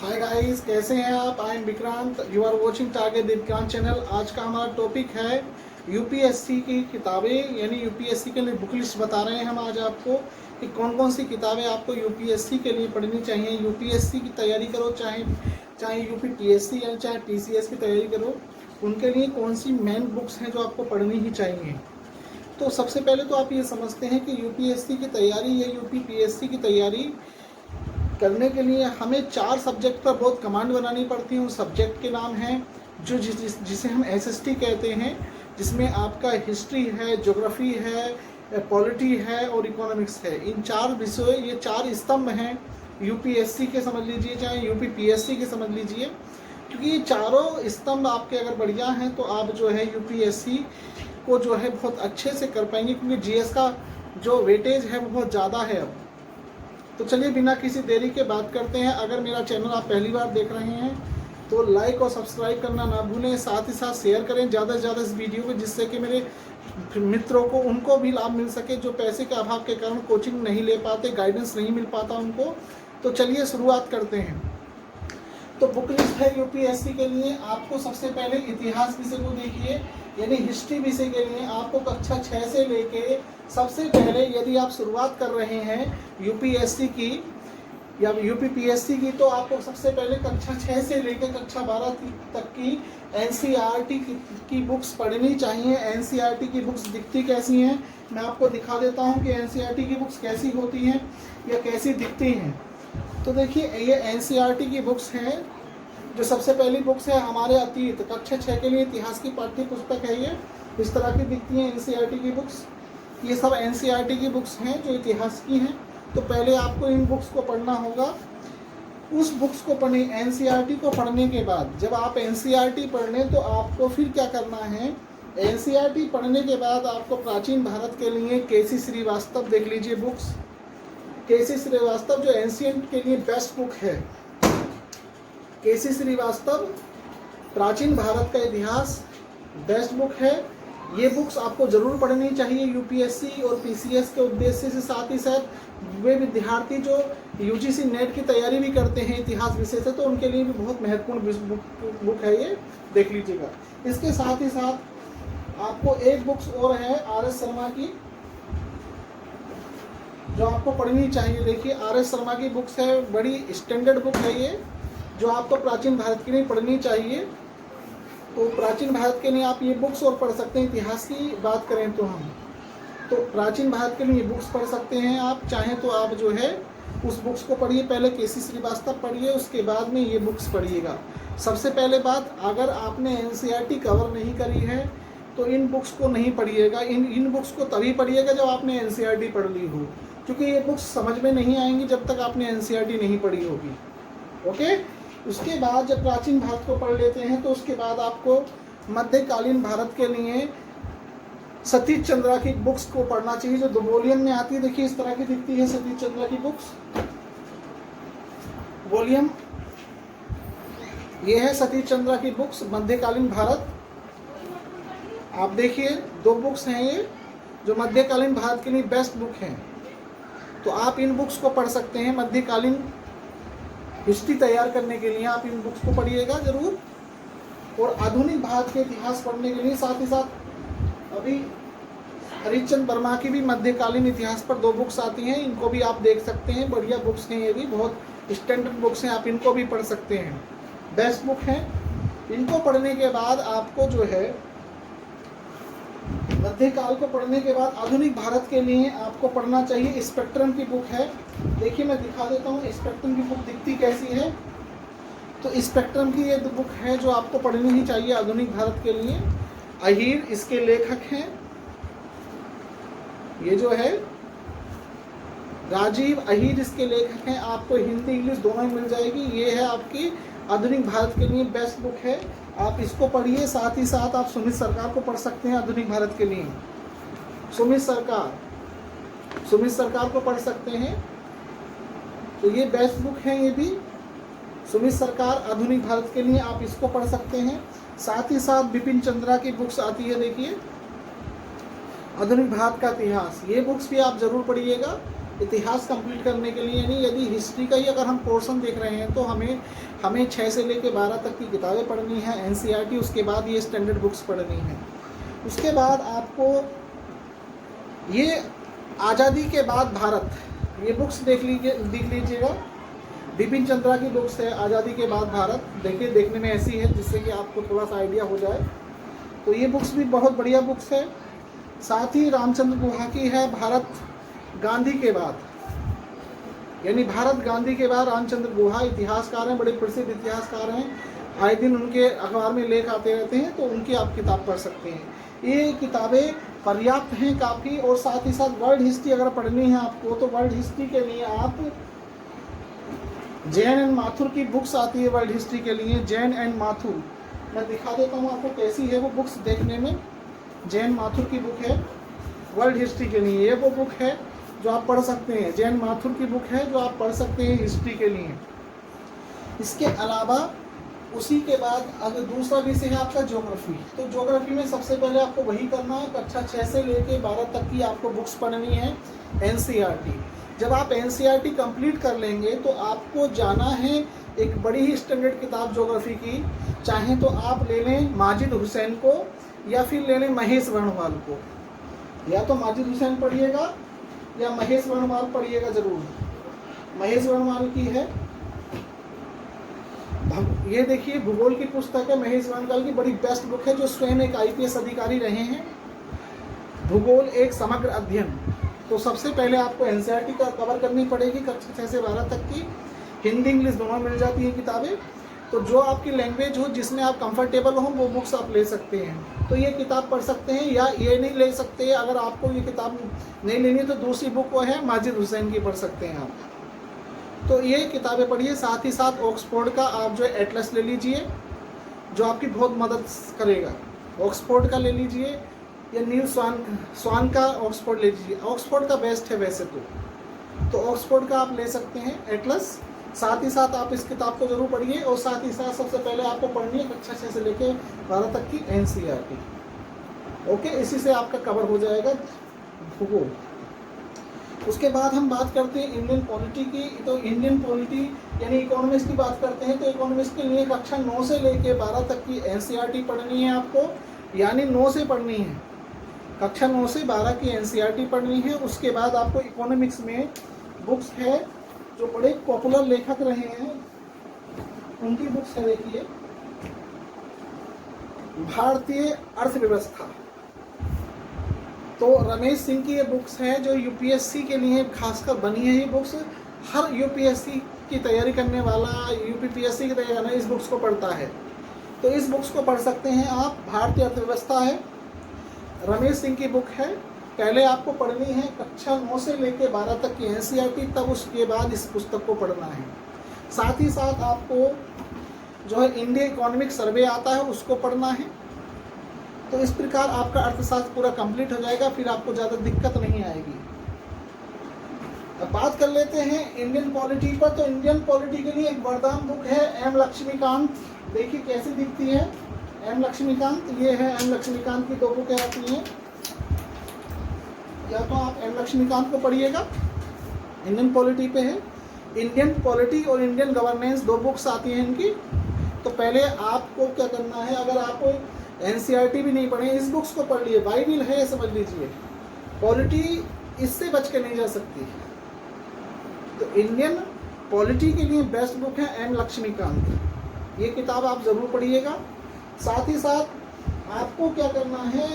Hi guys, कैसे हैं आप? I am Vikrant, you are watching target Vikrant channel. आज का हमारा टॉपिक है यूपीएससी की किताबें, यानी यूपीएससी के लिए बुक लिस्ट बता रहे हैं हम आज आपको कि कौन कौन सी किताबें आपको यूपीएससी के लिए पढ़नी चाहिए। यूपीएससी की तैयारी करो, चाहे यूपीपीएससी या चाहे टीसीएस की तैयारी करो, उनके लिए कौन सी मेन बुक्स हैं जो आपको पढ़नी ही चाहिए। तो सबसे पहले तो आप ये समझते हैं कि यूपीएससी की तैयारी या यूपीपीएससी की तैयारी करने के लिए हमें 4 सब्जेक्ट पर बहुत कमांड बनानी पड़ती है। उन सब्जेक्ट के नाम हैं जो जिसे हम एसएसटी कहते हैं, जिसमें आपका हिस्ट्री है, ज्योग्राफी है, पॉलिटी है और इकोनॉमिक्स है। इन 4 विषयों, ये 4 स्तंभ हैं यूपीएससी के, समझ लीजिए, चाहे यूपीपीएससी के समझ लीजिए। क्योंकि ये चारों स्तंभ आपके अगर बढ़िया हैं तो आप जो है यूपीएससी को जो है बहुत अच्छे से कर पाएंगे, क्योंकि जीएस का जो वेटेज है वो बहुत ज़्यादा है अब। तो चलिए बिना किसी देरी के बात करते हैं। अगर मेरा चैनल आप पहली बार देख रहे हैं तो लाइक और सब्सक्राइब करना ना भूलें, साथ ही साथ शेयर करें ज़्यादा से ज़्यादा इस वीडियो को, जिससे कि मेरे मित्रों को, उनको भी लाभ मिल सके जो पैसे के अभाव के कारण कोचिंग नहीं ले पाते, गाइडेंस नहीं मिल पाता उनको। तो चलिए शुरुआत करते हैं। तो बुक लिस्ट है यूपीएससी के लिए। आपको सबसे पहले इतिहास विषय को देखिए, यानी हिस्ट्री विषय के लिए आपको कक्षा 6 से लेके सबसे पहले, यदि आप शुरुआत कर रहे हैं यूपीएससी की या यूपीपीएससी की, तो आपको सबसे पहले कक्षा 6 से लेकर कक्षा 12 तक की एनसीईआरटी की बुक्स पढ़नी चाहिए। एनसीईआरटी की बुक्स दिखती कैसी हैं, मैं आपको दिखा देता हूं कि एनसीईआरटी की बुक्स कैसी होती हैं या कैसी दिखती हैं। तो देखिए, ये एनसीईआरटी की बुक्स हैं। जो सबसे पहली बुक्स है हमारे अतीत, कक्षा 6 के लिए इतिहास की पाठ्य पुस्तक है। ये इस तरह की दिखती हैं एनसीईआरटी की बुक्स। ये सब एनसीईआरटी की बुक्स हैं जो इतिहास की हैं। तो पहले आपको इन बुक्स को पढ़ना होगा। उस बुक्स को पढ़ने, एनसीईआरटी को पढ़ने के बाद, जब आप एनसीईआरटी पढ़ लें तो आपको फिर क्या करना है। एनसीईआरटी पढ़ने के बाद आपको प्राचीन भारत के लिए केसी श्रीवास्तव देख लीजिए बुक्स। केसी श्रीवास्तव जो एंशिएंट के लिए बेस्ट बुक है। केसी श्रीवास्तव प्राचीन भारत का इतिहास बेस्ट बुक है। ये बुक्स आपको जरूर पढ़नी चाहिए यूपीएससी और पीसीएस के उद्देश्य से। साथ ही साथ वे विद्यार्थी जो यूजीसी नेट की तैयारी भी करते हैं इतिहास विषय से, तो उनके लिए भी बहुत महत्वपूर्ण बुक है, ये देख लीजिएगा। इसके साथ ही साथ आपको एक बुक्स और है आर.एस. शर्मा की, जो आपको पढ़नी चाहिए। देखिए, आर.एस. शर्मा की बुक्स है, बड़ी स्टैंडर्ड बुक है ये, जो आपको प्राचीन भारत के लिए पढ़नी चाहिए। तो प्राचीन भारत के लिए आप ये बुक्स और पढ़ सकते हैं। इतिहास की बात करें तो हम तो प्राचीन भारत के लिए बुक्स पढ़ सकते हैं। आप चाहें तो आप जो है उस बुक्स को पढ़िए, पहले केसी श्रीवास्तव पढ़िए, उसके बाद में ये बुक्स पढ़िएगा। सबसे पहले बात, अगर आपने एनसीईआरटी कवर नहीं करी है तो इन बुक्स को नहीं पढ़िएगा। इन बुक्स को तभी पढ़िएगा जब आपने एनसीईआरटी पढ़ ली हो, क्योंकि ये बुक्स समझ में नहीं आएंगी जब तक आपने एनसीईआरटी नहीं पढ़ी होगी। ओके। उसके बाद जब प्राचीन भारत को पढ़ लेते हैं तो उसके बाद आपको मध्यकालीन भारत के लिए सतीश चंद्रा की बुक्स को पढ़ना चाहिए, जो 2 वॉल्यूम में आती है। देखिए, इस तरह की दिखती है सतीश चंद्रा की बुक्स, वॉल्यूम ये है सतीश चंद्रा की बुक्स, मध्यकालीन भारत। आप देखिए, 2 बुक्स हैं ये, जो मध्यकालीन भारत के लिए बेस्ट बुक हैं। तो आप इन बुक्स को पढ़ सकते हैं। मध्यकालीन हिस्ट्री तैयार करने के लिए आप इन बुक्स को पढ़िएगा जरूर। और आधुनिक भारत के इतिहास पढ़ने के लिए साथ ही साथ अभी हरिश्चंद्र वर्मा की भी मध्यकालीन इतिहास पर 2 बुक्स आती हैं, इनको भी आप देख सकते हैं। बढ़िया बुक्स हैं, ये भी बहुत स्टैंडर्ड बुक्स हैं, आप इनको भी पढ़ सकते हैं, बेस्ट बुक हैं। इनको पढ़ने के बाद आपको जो है मध्यकाल को पढ़ने के बाद आधुनिक भारत के लिए आपको पढ़ना चाहिए स्पेक्ट्रम की बुक है। देखिए, मैं दिखा देता हूँ स्पेक्ट्रम की बुक दिखती कैसी है। तो स्पेक्ट्रम की ये बुक है जो आपको पढ़नी ही चाहिए आधुनिक भारत के लिए। अहीर इसके लेखक हैं, ये जो है राजीव अहीर इसके लेखक हैं। आपको हिंदी इंग्लिश दोनों ही मिल जाएगी। ये है आपकी आधुनिक भारत के लिए बेस्ट बुक है, आप इसको पढ़िए। साथ ही साथ आप सुमित सरकार को पढ़ सकते हैं आधुनिक भारत के लिए। सुमित सरकार को पढ़ सकते हैं, तो ये बेस्ट बुक है। ये भी सुमित सरकार आधुनिक भारत के लिए, आप इसको पढ़ सकते हैं। साथ ही साथ बिपिन चंद्रा की बुक्स आती है, देखिए, आधुनिक भारत का इतिहास। ये बुक्स भी आप जरूर पढ़िएगा। इतिहास कंप्लीट करने के लिए, यानी यदि हिस्ट्री का ही अगर हम पोर्शन देख रहे हैं तो हमें 6 से लेकर 12 तक की किताबें पढ़नी है एनसीईआरटी, उसके बाद ये स्टैंडर्ड बुक्स पढ़नी है। उसके बाद आपको ये आज़ादी के बाद भारत, ये बुक्स देख लीजिएगा। बिपिन चंद्रा की बुक्स है आज़ादी के बाद भारत, देखने में ऐसी है जिससे कि आपको थोड़ा सा आइडिया हो जाए। तो ये बुक्स भी बहुत बढ़िया बुक्स है। साथ ही रामचंद्र गुहा की है भारत गांधी के बाद, यानी भारत गांधी के बाद रामचंद्र गुहा इतिहासकार हैं, बड़े प्रसिद्ध इतिहासकार हैं, आए दिन उनके अखबार में लेख आते रहते हैं, तो उनकी आप किताब पढ़ सकते हैं। ये किताबें पर्याप्त हैं काफ़ी। और साथ ही साथ वर्ल्ड हिस्ट्री अगर पढ़नी है आपको, तो वर्ल्ड हिस्ट्री के लिए आप जैन एंड माथुर की बुक्स आती है वर्ल्ड हिस्ट्री के लिए, जैन एंड माथुर। मैं दिखा देता हूँ आपको कैसी है वो बुक्स देखने में। जैन माथुर की बुक है वर्ल्ड हिस्ट्री के लिए, ये वो बुक है जो आप पढ़ सकते हैं। जैन माथुर की बुक है जो आप पढ़ सकते हैं हिस्ट्री के लिए। इसके अलावा उसी के बाद अगर दूसरा विषय है आपका ज्योग्राफी, तो ज्योग्राफी में सबसे पहले आपको वही करना है, कक्षा 6 से लेके 12 तक की आपको बुक्स पढ़नी है एनसीईआरटी। जब आप एनसीईआरटी कंप्लीट कर लेंगे तो आपको जाना है एक बड़ी ही स्टैंडर्ड किताब ज्योग्राफी की, चाहे तो आप ले लें माजिद हुसैन को या फिर ले लें महेश वर्णवाल को। या तो माजिद हुसैन पढ़िएगा या महेश वर्णवाल पढ़िएगा जरूर। महेश वर्णवाल की है, ये देखिए भूगोल की पुस्तक है महेश वर्णवाल की, बड़ी बेस्ट बुक है, जो स्वयं एक आईपीएस अधिकारी रहे हैं। भूगोल एक समग्र अध्ययन। तो सबसे पहले आपको एनसीईआरटी का कवर करनी पड़ेगी कक्षा 6 से 12 तक की। हिंदी इंग्लिश दोनों मिल जाती है किताबें। तो जो आपकी लैंग्वेज हो, जिसमें आप कंफर्टेबल हो, वो बुक्स आप ले सकते हैं। तो ये किताब पढ़ सकते हैं, या ये नहीं ले सकते, अगर आपको ये किताब नहीं लेनी तो दूसरी बुक वो है माजिद हुसैन की पढ़ सकते हैं आप। तो ये किताबें पढ़िए। साथ ही साथ ऑक्सफोर्ड का आप जो एटलस ले लीजिए, जो आपकी बहुत मदद करेगा। ऑक्सफोर्ड का ले लीजिए या नील स्वान का ऑक्सफोर्ड ले लीजिए। ऑक्सफोर्ड का बेस्ट है वैसे तो ऑक्सफोर्ड का आप ले सकते हैं एटलस। साथ ही साथ आप इस किताब को जरूर पढ़िए। और साथ ही साथ सबसे पहले आपको पढ़नी है कक्षा 6 से लेकर 12 तक की एनसीईआरटी। ओके, इसी से आपका कवर हो जाएगा भूगोल। उसके बाद हम बात करते हैं इंडियन पॉलिटी की। तो इंडियन पॉलिटी यानी इकोनॉमिक्स की बात करते हैं, तो इकोनॉमिक्स के लिए कक्षा 9 से लेकर 12 तक की एनसीईआरटी पढ़नी है आपको, यानी 9 से पढ़नी है। कक्षा 9 से 12 की एनसीईआरटी पढ़नी है। उसके बाद आपको इकोनॉमिक्स में बुक्स है जो बड़े पॉपुलर लेखक रहे हैं, उनकी बुक्स है। देखिए भारतीय अर्थव्यवस्था, तो रमेश सिंह की ये बुक्स है जो यूपीएससी के लिए खासकर बनी है। ये बुक्स हर यूपीएससी की तैयारी करने वाला, यूपीपीएससी की तैयारी करने इस बुक्स को पढ़ता है। तो इस बुक्स को पढ़ सकते हैं आप। भारतीय अर्थव्यवस्था है, रमेश सिंह की बुक है। पहले आपको पढ़नी है कक्षा 9 से लेकर 12 तक की एनसीईआरटी, तब उसके बाद इस पुस्तक को पढ़ना है। साथ ही साथ आपको जो है इंडिया इकोनॉमिक सर्वे आता है, उसको पढ़ना है। तो इस प्रकार आपका अर्थशास्त्र पूरा कंप्लीट हो जाएगा, फिर आपको ज़्यादा दिक्कत नहीं आएगी। अब बात कर लेते हैं इंडियन पॉलिटी पर। तो इंडियन पॉलिटी के लिए एक वरदान बुक है एम लक्ष्मीकांत। देखिए कैसी दिखती है एम लक्ष्मीकांत। ये है एम लक्ष्मीकांत की 2 बुकें आती हैं। या तो आप एम लक्ष्मीकांत को पढ़िएगा, इंडियन पॉलिटी पे है। इंडियन पॉलिटी और इंडियन गवर्नेंस 2 बुक्स आती हैं इनकी। तो पहले आपको क्या करना है, अगर आपको एनसीईआरटी भी नहीं पढ़े, इस बुक्स को पढ़ लिए, बाइबिल है समझ लीजिए। पॉलिटी इससे बच के नहीं जा सकती। तो इंडियन पॉलिटी के लिए बेस्ट बुक है एम लक्ष्मीकांत, ये किताब आप ज़रूर पढ़िएगा। साथ ही साथ आपको क्या करना है,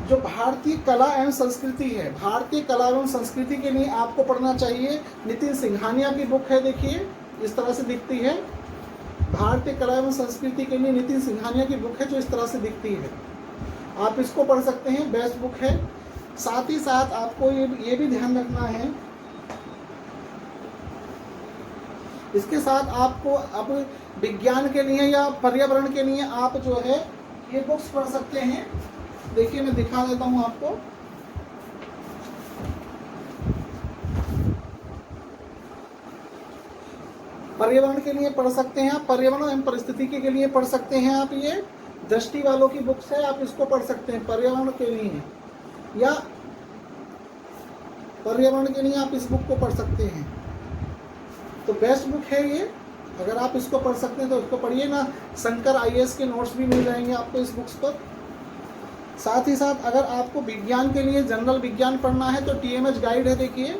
जो भारतीय कला एवं संस्कृति है, भारतीय कला एवं संस्कृति के लिए आपको पढ़ना चाहिए नितिन सिंघानिया की बुक है। देखिए इस तरह से दिखती है। भारतीय कला एवं संस्कृति के लिए नितिन सिंघानिया की बुक है जो इस तरह से दिखती है, आप इसको पढ़ सकते हैं, बेस्ट बुक है। साथ ही साथ आपको ये भी ध्यान रखना है, इसके साथ आपको अब विज्ञान के लिए या पर्यावरण के लिए आप जो है ये बुक्स पढ़ सकते हैं। देखिए मैं दिखा देता हूँ आपको। पर्यावरण के लिए पढ़ सकते हैं आप, पर्यावरण एवं परिस्थिति के लिए पढ़ सकते हैं आप। ये दृष्टि वालों की बुक्स है, आप इसको पढ़ सकते हैं पर्यावरण के लिए। या पर्यावरण के लिए आप इस बुक को पढ़ सकते हैं। तो बेस्ट बुक है ये, अगर आप इसको पढ़ सकते हैं तो इसको पढ़िए ना। शंकर IAS के नोट्स भी मिल जाएंगे आपको इस बुक्स पर। साथ ही साथ अगर आपको विज्ञान के लिए जनरल विज्ञान पढ़ना है तो TMH गाइड है, देखिए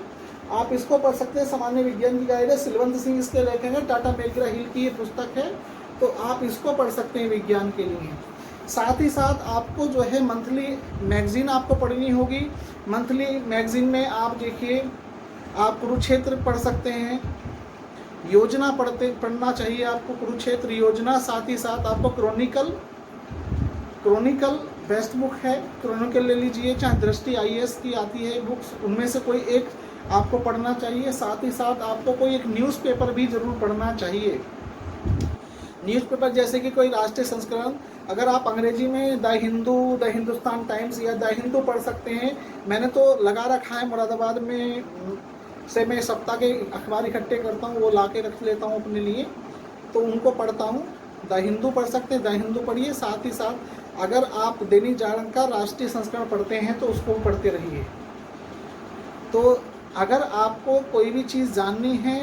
आप इसको पढ़ सकते हैं। सामान्य विज्ञान की गाइड है, सिलवंत सिंह इसके लेखक हैं, टाटा मैकग्रा हिल की ये पुस्तक है, तो आप इसको पढ़ सकते हैं विज्ञान के लिए। साथ ही साथ आपको जो है मंथली मैगजीन आपको पढ़नी होगी। मंथली मैगजीन में आप देखिए, आप कुरुक्षेत्र पढ़ सकते हैं, योजना पढ़ना चाहिए आपको, कुरुक्षेत्र योजना। साथ ही साथ आपको क्रॉनिकल बेस्ट बुक है, क्रॉनिकल ले लीजिए, चाहे दृष्टि IAS की आती है बुक्स, उनमें से कोई एक आपको पढ़ना चाहिए। साथ ही साथ आपको कोई एक न्यूज़पेपर भी ज़रूर पढ़ना चाहिए। न्यूज़पेपर जैसे कि कोई राष्ट्रीय संस्करण, अगर आप अंग्रेजी में the Hindu, the Hindustan times या द हिंदू पढ़ सकते हैं। मैंने तो लगा रखा है, मुरादाबाद में से मैं सप्ताह के अखबार इकट्ठे करता हूँ, वो ला के रख लेता हूँ अपने लिए, तो उनको पढ़ता हूँ। द हिंदू पढ़ सकते हैं, द हिंदू पढ़िए। साथ ही साथ अगर आप दैनिक जागरण का राष्ट्रीय संस्करण पढ़ते हैं तो उसको पढ़ते रहिए। तो अगर आपको कोई भी चीज़ जाननी है,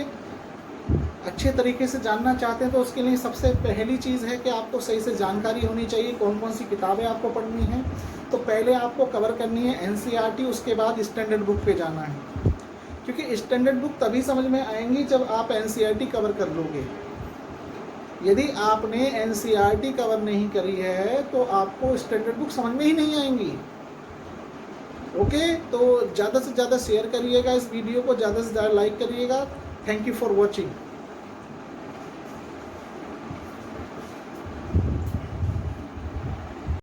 अच्छे तरीके से जानना चाहते हैं, तो उसके लिए सबसे पहली चीज़ है कि आपको सही से जानकारी होनी चाहिए कौन कौन सी किताबें आपको पढ़नी है। तो पहले आपको कवर करनी है NCERT, उसके बाद स्टैंडर्ड बुक पे जाना है, क्योंकि स्टैंडर्ड बुक तभी समझ में आएंगी जब आप NCERT कवर कर लोगे। यदि आपने NCERT कवर नहीं करी है तो आपको स्टैंडर्ड बुक समझ में ही नहीं आएंगी। ओके, तो ज़्यादा से ज़्यादा शेयर करिएगा इस वीडियो को, ज़्यादा से ज़्यादा लाइक करिएगा। Thank you for watching.